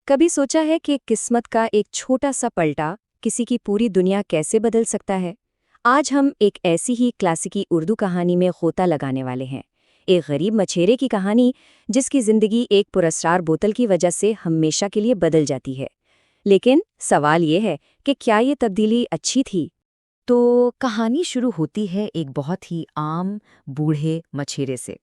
कभी सोचा है कि किस्मत का एक छोटा सा पलटा किसी की पूरी दुनिया कैसे बदल सकता है? आज हम एक ऐसी ही क्लासिकी उर्दू कहानी में गोता लगाने वाले हैं। एक गरीब मछेरे की कहानी जिसकी जिंदगी एक पुरस्कार बोतल की वजह से हमेशा के लिए बदल जाती है। लेकिन सवाल ये है कि क्या ये तब्दीली अच्छी थी? तो कहानी शुरू होती है एक बहुत ही आम बूढ़े मछेरे से।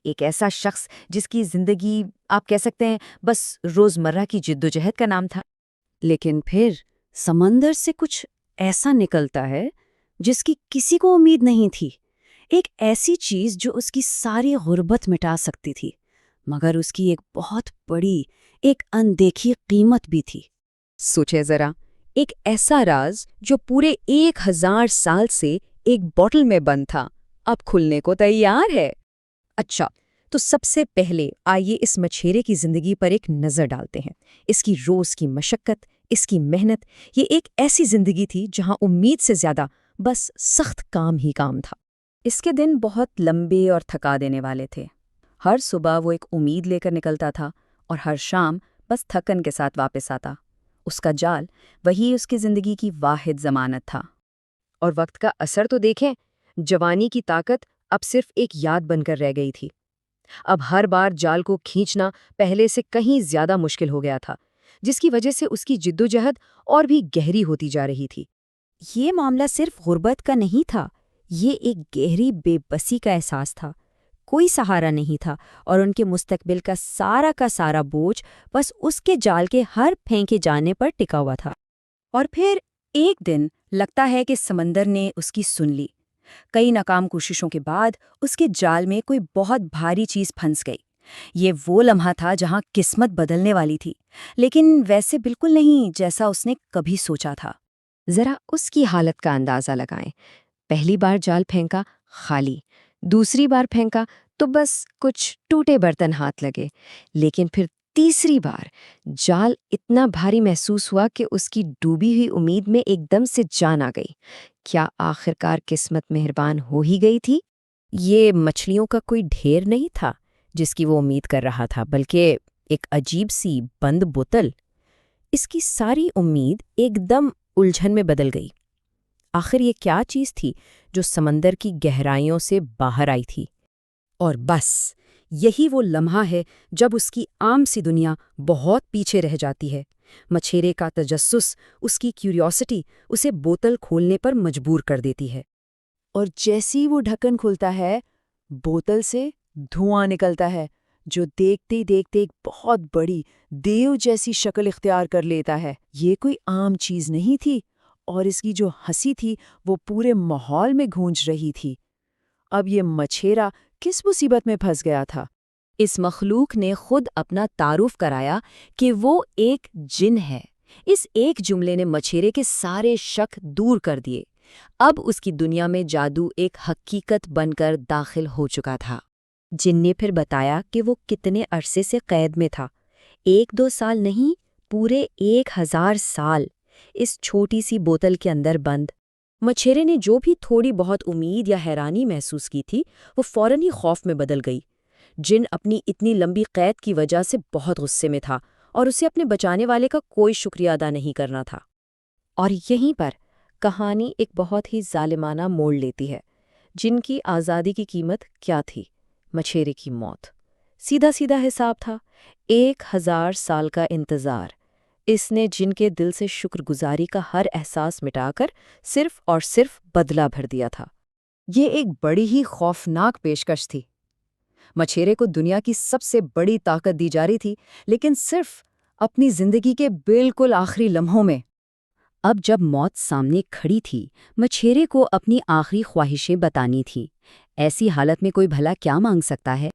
एक ऐसा शख्स जिसकी जिंदगी आप कह सकते हैं बस रोजमर्रा की जिद्दोजहद का नाम था। लेकिन फिर समंदर से कुछ ऐसा निकलता है जिसकी किसी को उम्मीद नहीं थी। एक ऐसी चीज जो उसकी सारी गुर्बत मिटा सकती थी, मगर उसकी एक बहुत बड़ी, एक अनदेखी कीमत भी थी। सोचे जरा, एक ऐसा राज जो पूरे 1000 साल से एक बॉटल में बंद था, अब खुलने को तैयार है। अच्छा, तो सबसे पहले आइए इस मछेरे की जिंदगी पर एक नज़र डालते हैं। इसकी रोज़ की मशक्क़त, इसकी मेहनत, ये एक ऐसी जिंदगी थी जहां उम्मीद से ज़्यादा बस सख्त काम ही काम था। इसके दिन बहुत लंबे और थका देने वाले थे। हर सुबह वो एक उम्मीद लेकर निकलता था और हर शाम बस थकन के साथ वापस आता। उसका जाल वही उसकी ज़िंदगी की वाहिद ज़मानत था। और वक्त का असर तो देखें, जवानी की ताकत अब सिर्फ एक याद बनकर रह गई थी। अब हर बार जाल को खींचना पहले से कहीं ज्यादा मुश्किल हो गया था, जिसकी वजह से उसकी जिद्दोजहद और भी गहरी होती जा रही थी। ये मामला सिर्फ गुर्बत का नहीं था, ये एक गहरी बेबसी का एहसास था। कोई सहारा नहीं था और उनके मुस्तकबिल का सारा बोझ बस उसके जाल के हर फेंके जाने पर टिका हुआ था। और फिर एक दिन लगता है कि समंदर ने उसकी सुन ली। कई नाकाम कोशिशों के बाद उसके जाल में कोई बहुत भारी चीज फंस गई। ये वो लम्हा था जहां किस्मत बदलने वाली थी, लेकिन वैसे बिल्कुल नहीं जैसा उसने कभी सोचा था। जरा उसकी हालत का अंदाजा लगाएं। पहली बार जाल फेंका, खाली। दूसरी बार फेंका तो बस कुछ टूटे बर्तन हाथ लगे। लेकिन फिर तीसरी बार जाल इतना भारी महसूस हुआ कि उसकी डूबी हुई उम्मीद में एकदम से जान आ गई। क्या आखिरकार किस्मत मेहरबान हो ही गई थी? ये मछलियों का कोई ढेर नहीं था जिसकी वो उम्मीद कर रहा था, बल्कि एक अजीब सी बंद बोतल। इसकी सारी उम्मीद एकदम उलझन में बदल गई। आखिर ये क्या चीज थी जो समंदर की गहराइयों से बाहर आई थी? और बस यही वो लम्हा है जब उसकी आम सी दुनिया बहुत पीछे रह जाती है। मछेरे का तजस्सुस, उसकी क्यूरियोसिटी उसे बोतल खोलने पर मजबूर कर देती है। और जैसे ही वो ढक्कन खुलता है, बोतल से धुआं निकलता है जो देखते देखते एक बहुत बड़ी देव जैसी शक्ल इख्तियार कर लेता है। ये कोई आम चीज नहीं थी और इसकी जो हंसी थी वो पूरे माहौल में गूंज रही थी। अब ये मछेरा किस मुसीबत में फंस गया था? इस मखलूक ने खुद अपना तारुफ कराया कि वो एक जिन है। इस एक जुमले ने मछेरे के सारे शक दूर कर दिए। अब उसकी दुनिया में जादू एक हकीकत बनकर दाखिल हो चुका था। जिन ने फिर बताया कि वो कितने अरसे से कैद में था। 1-2 साल नहीं, पूरे 1000 साल इस छोटी सी बोतल के अंदर बंद। मछेरे ने जो भी थोड़ी बहुत उम्मीद या हैरानी महसूस की थी, वो फौरन ही खौफ में बदल गई। जिन अपनी इतनी लंबी कैद की वजह से बहुत गुस्से में था और उसे अपने बचाने वाले का कोई शुक्रिया अदा नहीं करना था। और यहीं पर कहानी एक बहुत ही जालिमाना मोड़ लेती है। जिन की आज़ादी की कीमत क्या थी? मछेरे की मौत। सीधा सीधा हिसाब था, 1000 साल का इंतज़ार। इसने जिन के दिल से शुक्रगुजारी का हर एहसास मिटाकर सिर्फ और सिर्फ बदला भर दिया था। ये एक बड़ी ही खौफनाक पेशकश थी। मछेरे को दुनिया की सबसे बड़ी ताकत दी जा रही थी, लेकिन सिर्फ अपनी जिंदगी के बिल्कुल आखिरी लम्हों में। अब जब मौत सामने खड़ी थी, मछेरे को अपनी आखिरी ख्वाहिशें बतानी थी। ऐसी हालत में कोई भला क्या मांग सकता है?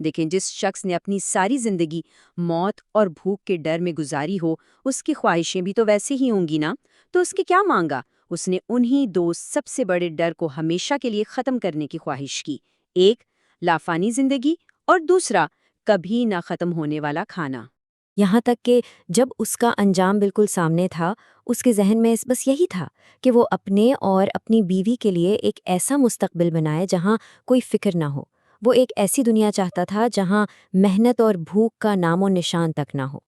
लेकिन जिस शख्स ने अपनी सारी जिंदगी मौत और भूख के डर में गुजारी हो, उसकी ख्वाहिशें भी तो वैसे ही होंगी ना। तो उसके क्या मांगा? उसने उन्हीं दो सबसे बड़े डर को हमेशा के लिए ख़त्म करने की ख्वाहिश की। एक, लाफानी जिंदगी, और दूसरा, कभी ना ख़त्म होने वाला खाना। यहाँ तक कि जब उसका अंजाम बिल्कुल सामने था, उसके जहन में बस यही था कि वो अपने और अपनी बीवी के लिए एक ऐसा मुस्तकबिल बनाए जहाँ कोई फिक्र ना हो। वो एक ऐसी दुनिया चाहता था जहाँ मेहनत और भूख का नामो निशान तक ना हो।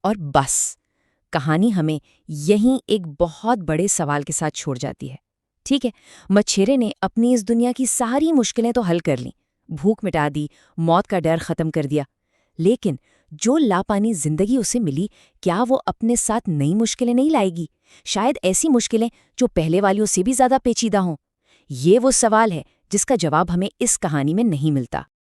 اور بس کہانی ہمیں یہیں ایک بہت بڑے سوال کے ساتھ چھوڑ جاتی ہے۔ ٹھیک ہے، مچھیرے نے اپنی اس دنیا کی ساری مشکلیں تو حل کر لیں، بھوک مٹا دی، موت کا ڈر ختم کر دیا، لیکن جو لاپانی زندگی اسے ملی، کیا وہ اپنے ساتھ نئی مشکلیں نہیں لائے گی؟ شاید ایسی مشکلیں جو پہلے والیوں سے بھی زیادہ پیچیدہ ہوں۔ یہ وہ سوال ہے جس کا جواب ہمیں اس کہانی میں نہیں ملتا۔